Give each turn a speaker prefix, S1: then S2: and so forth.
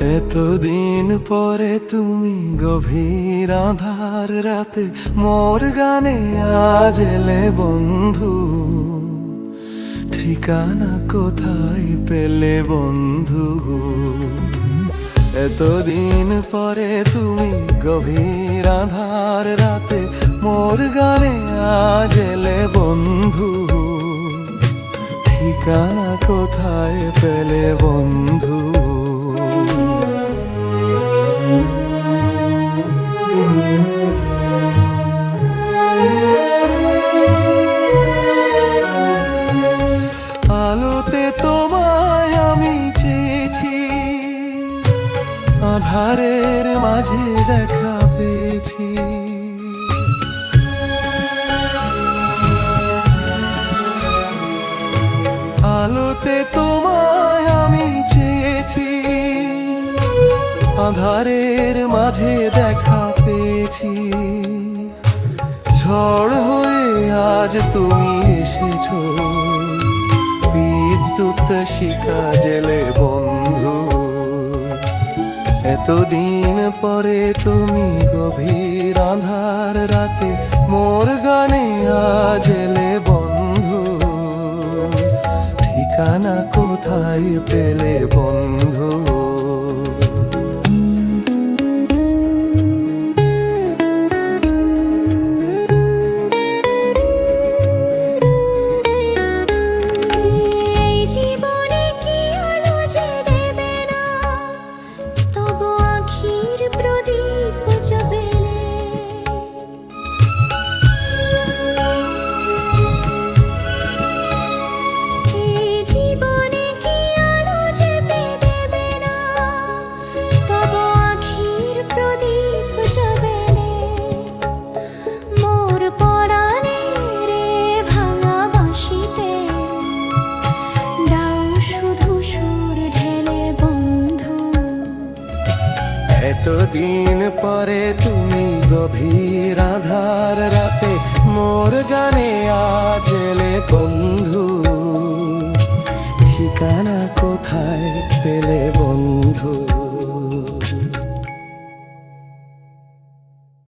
S1: এতদিন পরে তুমি গভীর আঁধার রাতে মোর গানে আজ এলে বন্ধু। ঠিকানা কোথায় পেলে বন্ধু? এতদিন পরে তুমি গভীর আঁধার রাতে মোর গানে আজ এলে বন্ধু। ঠিকানা কোথায় পেলে বন্ধু? আলোতে তোমায় আমি চেয়েছি, আঁধারের মাঝে দেখা পেয়েছি। আলোতে তোমায় আমি চেয়েছি, আঁধারের মাঝে দেখা পেয়েছি। ঝড় হয়ে আজ তুমি এসেছো, বিদ্যুৎ শিখা জেলে বন্ধু। এতদিন পরে তুমি গভীর আঁধার রাতে মোর গানে আজ এলে বন্ধু। ঠিকানা কোথায় পেলে বন্ধু? এতদিন পরে তুমি গভীর আঁধার রাতে মোর গানে আজ এলে বন্ধু। ঠিকানা কোথায় পেলে বন্ধু?